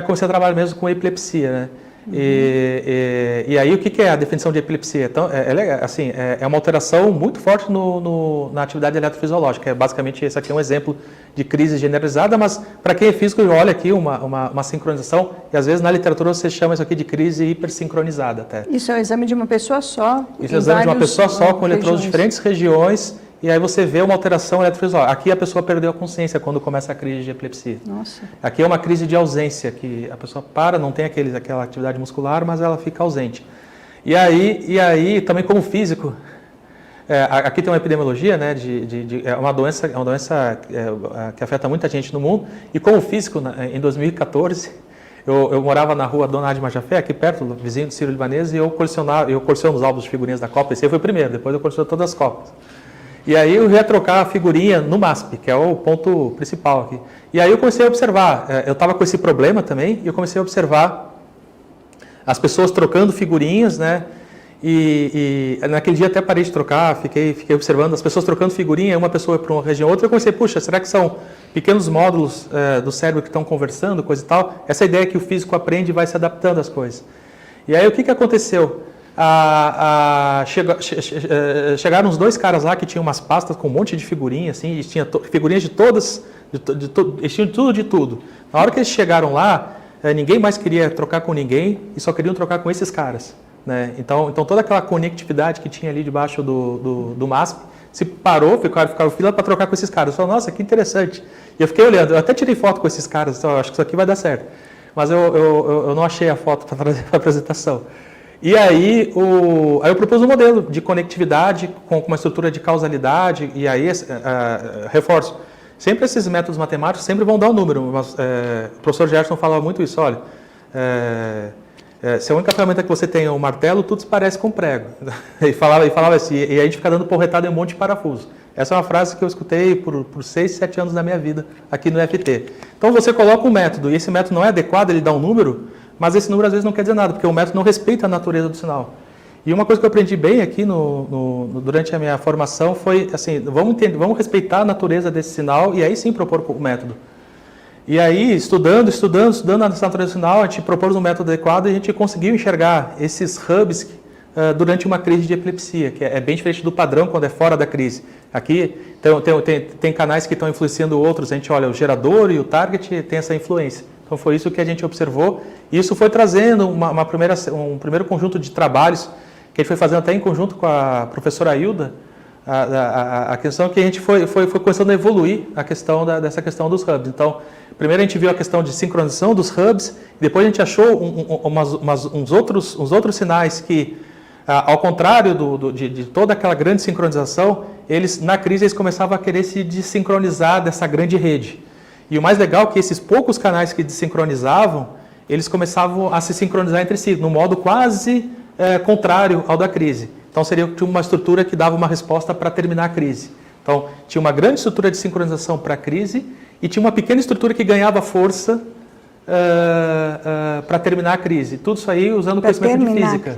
comecei a trabalhar mesmo com epilepsia, né? E aí o que é a definição de epilepsia? Então, é uma alteração muito forte na atividade eletrofisiológica. Basicamente, esse aqui é um exemplo de crise generalizada, mas para quem é físico, olha aqui uma sincronização, e às vezes na literatura você chama isso aqui de crise hipersincronizada até. Isso é o exame de uma pessoa só? Isso é o exame de uma pessoa só, com eletrodos de diferentes regiões, e aí você vê uma alteração eletrofisiológica. Aqui a pessoa perdeu a consciência quando começa a crise de epilepsia. Nossa. Aqui é uma crise de ausência, que a pessoa para, não tem aquela atividade muscular, mas ela fica ausente. E aí também como físico, aqui tem uma epidemiologia, né, é uma doença que afeta muita gente no mundo, e como físico, em 2014, eu morava na rua Dona Adi Majafé, aqui perto, vizinho do Sírio-Libanês, e eu coleciono os álbuns de figurinhas da Copa. Esse aí foi o primeiro, depois eu coleciono todas as Copas. E aí eu ia trocar a figurinha no MASP, que é o ponto principal aqui. E aí eu comecei a observar, eu estava com esse problema também, e eu comecei a observar as pessoas trocando figurinhas, né? E naquele dia até parei de trocar, fiquei observando as pessoas trocando figurinha, uma pessoa para uma região outra, eu comecei, puxa, será que são pequenos módulos do cérebro que estão conversando, coisa e tal? Essa ideia que o físico aprende e vai se adaptando às coisas. E aí o que aconteceu? Chegaram uns dois caras lá que tinham umas pastas com um monte de figurinhas, assim, e tinha figurinhas de todas, eles tinham tudo de tudo. Na hora que eles chegaram lá, ninguém mais queria trocar com ninguém e só queriam trocar com esses caras, né? Então toda aquela conectividade que tinha ali debaixo do MASP se parou, ficaram fila para trocar com esses caras. Eu falei, nossa, que interessante. E eu fiquei olhando, eu até tirei foto com esses caras, então acho que isso aqui vai dar certo. Mas eu não achei a foto para trazer para a apresentação. E aí eu propus um modelo de conectividade com uma estrutura de causalidade, e aí, reforço, sempre esses métodos matemáticos sempre vão dar um número, mas o professor Gerson falava muito isso, olha, se a única ferramenta que você tem é um martelo, tudo se parece com um prego. E falava assim, e a gente fica dando porretada em um monte de parafuso. Essa é uma frase que eu escutei por 6, 7 anos da minha vida aqui no FT. Então você coloca um método, e esse método não é adequado, ele dá um número, mas esse número às vezes não quer dizer nada, porque o método não respeita a natureza do sinal. E uma coisa que eu aprendi bem aqui durante a minha formação foi assim, vamos respeitar a natureza desse sinal e aí sim propor o método. E aí, estudando a natureza do sinal, a gente propôs um método adequado e a gente conseguiu enxergar esses hubs durante uma crise de epilepsia, que é bem diferente do padrão quando é fora da crise. Aqui tem canais que estão influenciando outros, a gente olha o gerador e o target tem essa influência. Então foi isso que a gente observou, e isso foi trazendo um primeiro conjunto de trabalhos que a gente foi fazendo até em conjunto com a professora Hilda, a questão que a gente foi começando a evoluir dessa questão dos hubs. Então, primeiro a gente viu a questão de sincronização dos hubs, depois a gente achou uns outros sinais que, ao contrário de toda aquela grande sincronização, na crise eles começavam a querer se desincronizar dessa grande rede. E o mais legal é que esses poucos canais que desincronizavam, eles começavam a se sincronizar entre si, num modo quase contrário ao da crise. Então, tinha uma estrutura que dava uma resposta para terminar a crise. Então, tinha uma grande estrutura de sincronização para a crise e tinha uma pequena estrutura que ganhava força para terminar a crise. Tudo isso aí usando conhecimento de física.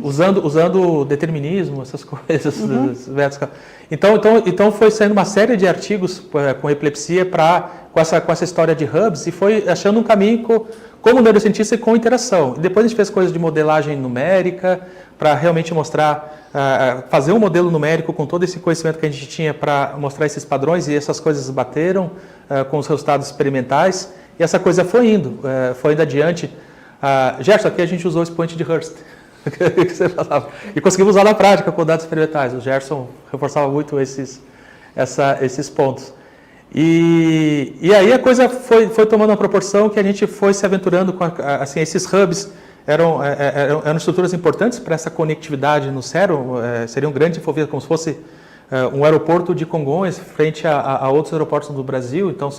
Usando determinismo, essas coisas. Uhum. Então foi saindo uma série de artigos com epilepsia com essa história de hubs e foi achando um caminho como neurocientista e com interação. E depois a gente fez coisas de modelagem numérica para realmente mostrar, fazer um modelo numérico com todo esse conhecimento que a gente tinha para mostrar esses padrões, e essas coisas bateram com os resultados experimentais, e essa coisa foi indo adiante. Gerson, aqui a gente usou o expoente de Hurst. Que você falava. E conseguimos usar na prática com dados experimentais. O Gerson reforçava muito esses pontos. E aí a coisa foi tomando uma proporção que a gente foi se aventurando com assim, esses hubs eram estruturas importantes para essa conectividade no cérebro, seriam grandes envolvidas, como se fosse um aeroporto de Congonhas frente a outros aeroportos do Brasil. Então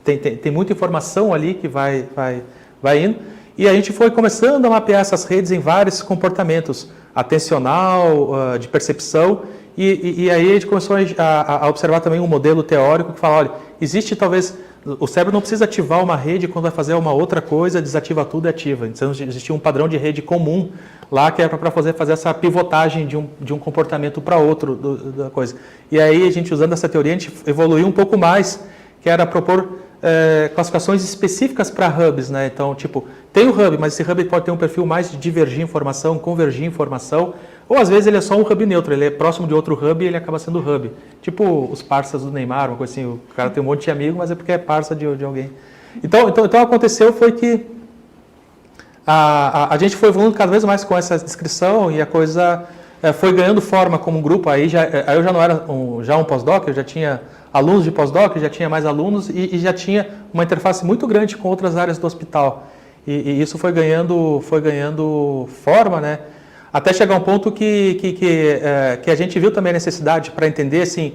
tem muita informação ali que vai indo. E a gente foi começando a mapear essas redes em vários comportamentos, atencional, de percepção, e aí a gente começou a observar também um modelo teórico que fala, olha, existe talvez, o cérebro não precisa ativar uma rede quando vai fazer uma outra coisa, desativa tudo e ativa. Então existia um padrão de rede comum lá que era para fazer essa pivotagem de um comportamento para outro da coisa. E aí a gente, usando essa teoria, a gente evoluiu um pouco mais, que era propor classificações específicas para hubs, né? Então, tipo, tem o hub, mas esse hub pode ter um perfil mais de divergir informação, convergir informação, ou às vezes ele é só um hub neutro, ele é próximo de outro hub e ele acaba sendo hub. Tipo os parceiros do Neymar, uma coisa assim, o cara tem um monte de amigo, mas é porque é parça de alguém. Então aconteceu foi que a gente foi evoluindo cada vez mais com essa descrição e a coisa foi ganhando forma como um grupo. Aí eu já não era um pós-doc, eu já tinha alunos de pós-doc, já tinha mais alunos e já tinha uma interface muito grande com outras áreas do hospital. E isso foi ganhando forma, né? Até chegar um ponto que a gente viu também a necessidade para entender assim,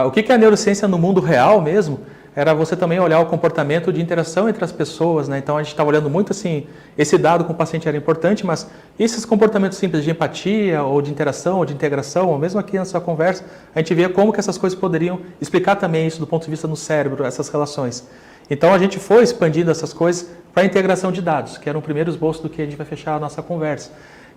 o que é a neurociência no mundo real mesmo, era você também olhar o comportamento de interação entre as pessoas, né? Então a gente estava olhando muito assim, esse dado com o paciente era importante, mas esses comportamentos simples de empatia, ou de interação, ou de integração, ou mesmo aqui nessa conversa, a gente via como que essas coisas poderiam explicar também isso do ponto de vista no cérebro, essas relações. Então a gente foi expandindo essas coisas para a integração de dados, que era o primeiro esboço do que a gente vai fechar a nossa conversa,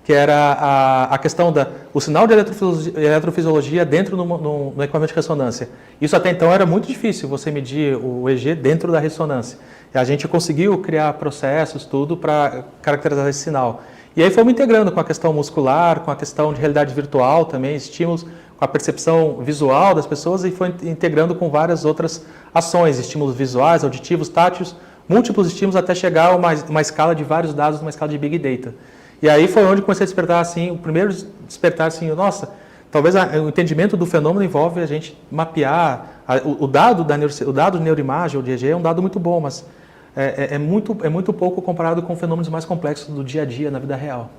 que era a questão o sinal de eletrofisiologia dentro no equipamento de ressonância. Isso até então era muito difícil, você medir o EG dentro da ressonância. E a gente conseguiu criar processos, tudo, para caracterizar esse sinal. E aí fomos integrando com a questão muscular, com a questão de realidade virtual também, estímulos, com a percepção visual das pessoas e foi integrando com várias outras ações, estímulos visuais, auditivos, táteis, múltiplos estímulos até chegar a uma escala de vários dados, uma escala de Big Data. E aí foi onde comecei a despertar, assim, o primeiro despertar, assim, nossa, talvez o entendimento do fenômeno envolve a gente mapear, o dado de neuroimagem ou de EG é um dado muito bom, mas é muito pouco comparado com fenômenos mais complexos do dia a dia, na vida real.